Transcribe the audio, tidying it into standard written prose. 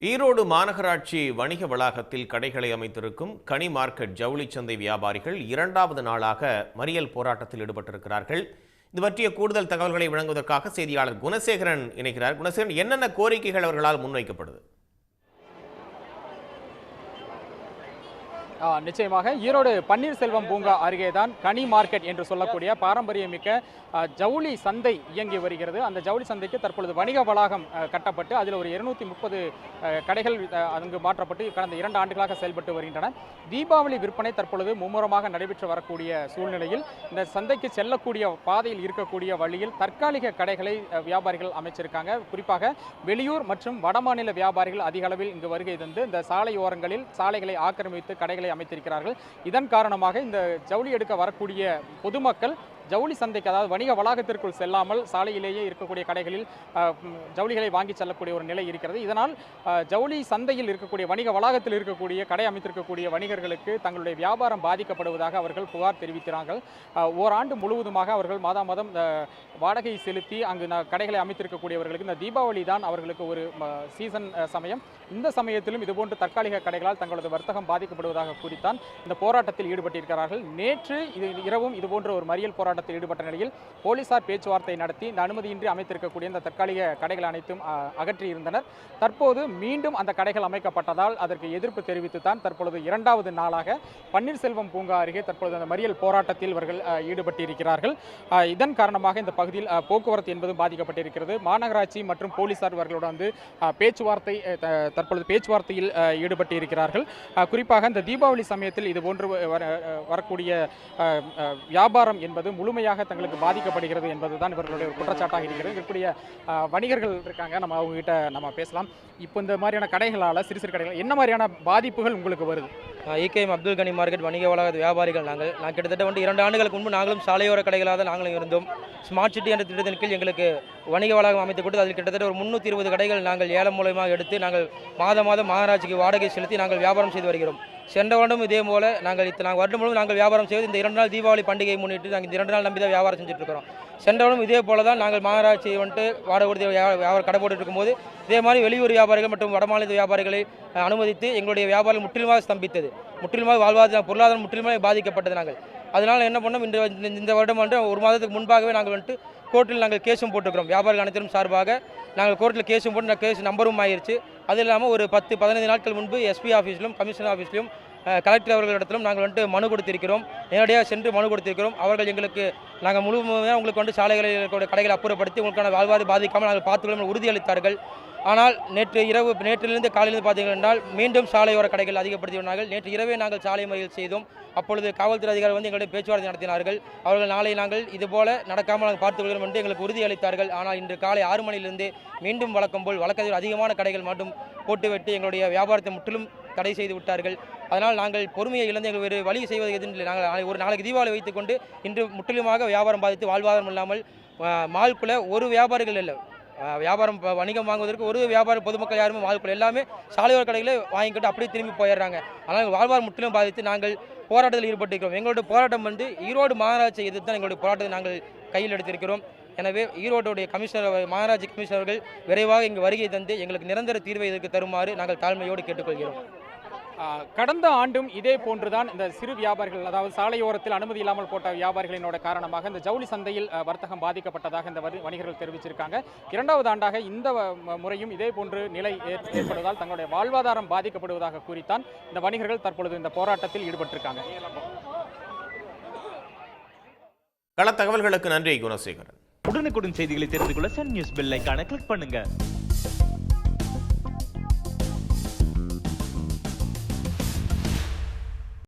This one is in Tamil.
ஈரோடு மாநகராட்சி வணிக வளாகத்தில் கடைகளை அமைத்திருக்கும் கனி மார்க்கெட் ஜவுளி சந்தை வியாபாரிகள் இரண்டாவது நாளாக மறியல் போராட்டத்தில் ஈடுபட்டிருக்கிறார்கள். இது பற்றிய கூடுதல் தகவல்களை வழங்குவதற்காக செய்தியாளர் குணசேகரன் இணைக்கிறார். குணசேகரன், என்னென்ன கோரிக்கைகள் அவர்களால் முன்வைக்கப்படுது? நிச்சயமாக ஈரோடு பன்னீர்செல்வம் பூங்கா அருகேதான் கனி மார்க்கெட் என்று சொல்லக்கூடிய பாரம்பரியமிக்க ஜவுளி சந்தை இயங்கி வருகிறது. அந்த ஜவுளி சந்தைக்கு தற்பொழுது வணிக வளாகம் கட்டப்பட்டு அதில் ஒரு 230 கடைகள் அங்கு மாற்றப்பட்டு கடந்த 2 ஆண்டுகளாக செயல்பட்டு வருகின்றன. தீபாவளி விற்பனை தற்பொழுது மும்முரமாக நடைபெற்று வரக்கூடிய சூழ்நிலையில் இந்த சந்தைக்கு செல்லக்கூடிய பாதையில் இருக்கக்கூடிய வழியில் தற்காலிக கடைகளை வியாபாரிகள் அமைச்சிருக்காங்க. குறிப்பாக வெளியூர் மற்றும் வடமாநில வியாபாரிகள் அதிக அளவில் இங்கு வருகை தந்து இந்த சாலையோரங்களில் சாலைகளை ஆக்கிரமித்து கடைகளை அமைத்திருக்கிறார்கள். இதன் காரணமாக இந்த ஜவுளி எடுக்க வரக்கூடிய பொதுமக்கள் ஜவுளி சந்தைக்கு, அதாவது வணிக வளாகத்திற்குள் செல்லாமல் சாலையிலேயே இருக்கக்கூடிய கடைகளில் ஜவுளிகளை வாங்கி செல்லக்கூடிய ஒரு நிலை இருக்கிறது. இதனால் ஜவுளி சந்தையில் இருக்கக்கூடிய வணிக வளாகத்தில் இருக்கக்கூடிய கடை அமைத்திருக்கக்கூடிய வணிகர்களுக்கு தங்களுடைய வியாபாரம் பாதிக்கப்படுவதாக அவர்கள் புகார் தெரிவிக்கிறார்கள். ஓராண்டு முழுவதுமாக அவர்கள் மாதம் வாடகை செலுத்தி அங்கு கடைகளை அமைத்திருக்கக்கூடியவர்களுக்கு இந்த தீபாவளி தான் அவர்களுக்கு ஒரு சீசன் சமயம். இந்த சமயத்திலும் இதுபோன்று தற்காலிக கடைகளால் தங்களது வர்த்தகம் பாதிக்கப்படுவதாக கூறித்தான் இந்த போராட்டத்தில் ஈடுபட்டிருக்கிறார்கள். நேற்று இரவும் இதுபோன்ற ஒரு மறியல் போராட்டத்தில் ஈடுபட்ட நிலையில் போலீசார் பேச்சுவார்த்தை நடத்தி இந்த அனுமதியின்றி அமைத்திருக்கக்கூடிய இந்த தற்காலிக கடைகள் அனைத்தும் அகற்றியிருந்தனர். தற்போது மீண்டும் அந்த கடைகள் அமைக்கப்பட்டதால் அதற்கு எதிர்ப்பு தெரிவித்து தான் தற்பொழுது இரண்டாவது நாளாக பன்னீர்செல்வம் பூங்கா அருகே தற்பொழுது அந்த மறியல் போராட்டத்தில் இவர்கள் ஈடுபட்டிருக்கிறார்கள். இதன் காரணமாக இந்த பகுதியில் போக்குவரத்து என்பது பாதிக்கப்பட்டிருக்கிறது. மாநகராட்சி மற்றும் போலீசார் இவர்களோடு வந்து தற்பொழுது பேச்சுவார்த்தையில் ஈடுபட்டிருக்கிறார்கள். குறிப்பாக இந்த தீபாவளி சமயத்தில் இதுபோன்று வரக்கூடிய வியாபாரம் என்பது முழுமையாக தங்களுக்கு பாதிக்கப்படுகிறது என்பதுதான் இவர்களுடைய ஒரு குற்றச்சாட்டாக இருக்கிறது. இருக்கக்கூடிய வணிகர்கள் இருக்காங்க, நம்ம அவங்ககிட்ட நம்ம பேசலாம். இப்போ இந்த மாதிரியான கடைகளால், சிறு சிறு கடைகள் என்ன மாதிரியான பாதிப்புகள் உங்களுக்கு வருது? ஈகேஎம் அப்துல் கனி மார்க்கெட் வணிக வளாக வியாபாரிகள் நான் கிட்டத்தட்ட 2 ஆண்டுகளுக்கு முன்பு நாங்களும் சாலையோர கடைகளாக நாங்களும் இருந்தோம். ஸ்மார்ட் சிட்டி என்ற திட்டத்தின் கீழ் எங்களுக்கு வணிக வளாகம் அமைத்து கொடுத்து அதில் கிட்டத்தட்ட ஒரு 320 கடைகள் நாங்கள் ஏலம் மூலமாக எடுத்து நாங்கள் மாதம் மாநகராட்சிக்கு வாடகை செலுத்தி நாங்கள் வியாபாரம் செய்து வருகிறோம். சென்ற வருடம் இதே போல நாங்கள் வருடம் முழுவதும் நாங்கள் வியாபாரம் செய்வது இந்த 2 நாள் தீபாவளி பண்டிகையை முன்னிட்டு நாங்கள் இந்த 2 நாள் நம்பி தான் வியாபாரம் செஞ்சுட்டு இருக்கிறோம். சென்ற வருடம் இதே போல தான் நாங்கள் மாநகராட்சி வாடகை கொடுத்து வியாபாரம் கடை போட்டு இருக்கும்போது இதே மாதிரி வெளியூர் வியாபாரிகள் மற்றும் வடமாநில வியாபாரிகளை அனுமதித்து எங்களுடைய வியாபாரம் முற்றிலுமாக ஸ்தம்பித்தது. முற்றிலுமாக பொருளாதாரம் முற்றிலுமாக பாதிக்கப்பட்டது. நாங்கள் அதனால் என்ன பண்ணோம், இந்த வருடம் ஒரு மாதத்துக்கு முன்பாகவே நாங்கள் கோர்ட்டில் நாங்கள் கேஸும் போட்டுக்கிறோம். வியாபாரிகள் அனைத்திலும் சார்பாக நாங்கள் கோர்ட்டில் கேஸும் போட்டு கேஸ் நம்பரும் ஆயிடுச்சு. அது இல்லாமல் ஒரு 10-15 நாட்கள் முன்பு எஸ்பி ஆஃபீஸிலும் கமிஷனர் ஆஃபீஸ்லையும் கலெக்டர் அவர்களிடத்திலும் நாங்கள் மனு கொடுத்திருக்கிறோம். நேரடியாக சென்று மனு கொடுத்திருக்கிறோம். அவர்கள் எங்களுக்கு நாங்கள் முழுமையாக உங்களுக்கு சாலைகளில் கடைகளை அப்புறப்படுத்தி உங்களுக்கான வாழ்வாதாரம் பாதிக்காமல் நாங்கள் பார்த்துக்கொள்ள உறுதியளித்தார்கள். ஆனால் நேற்றிலிருந்து காலையிலிருந்து பார்த்தீர்கள் என்றால் மீண்டும் சாலையோர கடைகள் அதிகப்படுத்தினார்கள். நேற்று இரவே நாங்கள் சாலை மறியல் செய்தோம். அப்பொழுது காவல்துறை அதிகாரிகள் எங்களுடைய பேச்சுவார்த்தை நடத்தினார்கள். அவர்கள் நாளை நாங்கள் இதுபோல நடக்காமல் நாங்கள் பார்த்துக்கொள்கிறோம் என்று எங்களுக்கு உறுதியளித்தார்கள். ஆனால் இன்று காலை 6 மணியிலிருந்து மீண்டும் வழக்கம் போல் வழக்கத்தில் அதிகமான கடைகள் மட்டும் போட்டுவிட்டு எங்களுடைய வியாபாரத்தை முற்றிலும் தடை செய்து விட்டார்கள். அதனால் நாங்கள் பொறுமையை இழந்து எங்கள் வேறு வழி செய்வது எதுவும் நாங்கள் ஒரு நாளைக்கு தீபாவளி வைத்துக்கொண்டு இன்று முற்றிலுமாக வியாபாரம் பாதித்து வாழ்வாதாரம் இல்லாமல் மால்குள்ளே ஒரு வியாபாரிகள் இல்லை, வியாபாரம் வணிகம் வாங்குவதற்கு ஒரு வியாபார பொதுமக்கள் யாருமே மால்குள்ள எல்லாமே சாலையோர கடைகளை வாங்கிக்கிட்டு அப்படியே திரும்பி போயிடுறாங்க. ஆனால் வாழ்வாதாரம் முற்றிலும் பாதித்து நாங்கள் போராட்டத்தில் ஈடுபட்டிருக்கிறோம். எங்களுடைய போராட்டம் ஈரோடு மாநகராட்சி எதிர்த்து தான் எங்களுடைய போராட்டத்தை நாங்கள் கையில் எடுத்திருக்கிறோம். எனவே ஈரோடுடைய மாநகராட்சி கமிஷனர்கள் விரைவாக இங்கு வருகை தந்து எங்களுக்கு நிரந்தர தீர்வை இதற்கு தருமாறு நாங்கள் தாழ்மையோடு கேட்டுக்கொள்கிறோம். கடந்த ஆண்டும் இதே போன்றுதான் இந்த சிறு வியாபாரிகள், அதாவது சாலையோரத்தில் அனுமதி இல்லாமல் போட்ட வியாபாரிகளினோட காரணமாக இந்த ஜவுளி சந்தையில் வர்த்தகம் பாதிக்கப்பட்டதாக இந்த வணிகர்கள் தெரிவிச்சிருக்காங்க. 2வது ஆண்டாக இந்த முறையும் இதே போன்று நிலை ஏற்படுவதால் தங்களுடைய வாழ்வாதாரம் பாதிக்கப்படுவதாக கூறித்தான் இந்த வணிகர்கள் தற்பொழுது இந்த போராட்டத்தில் ஈடுபட்டிருக்காங்க. கள தகவல்களுக்கு நன்றி குணசேகரன். உடனுக்குடன் செய்திகளை தெரிந்து கொள்ள சன் நியூஸ் பெல் ஐகானை கிளிக் பண்ணுங்க.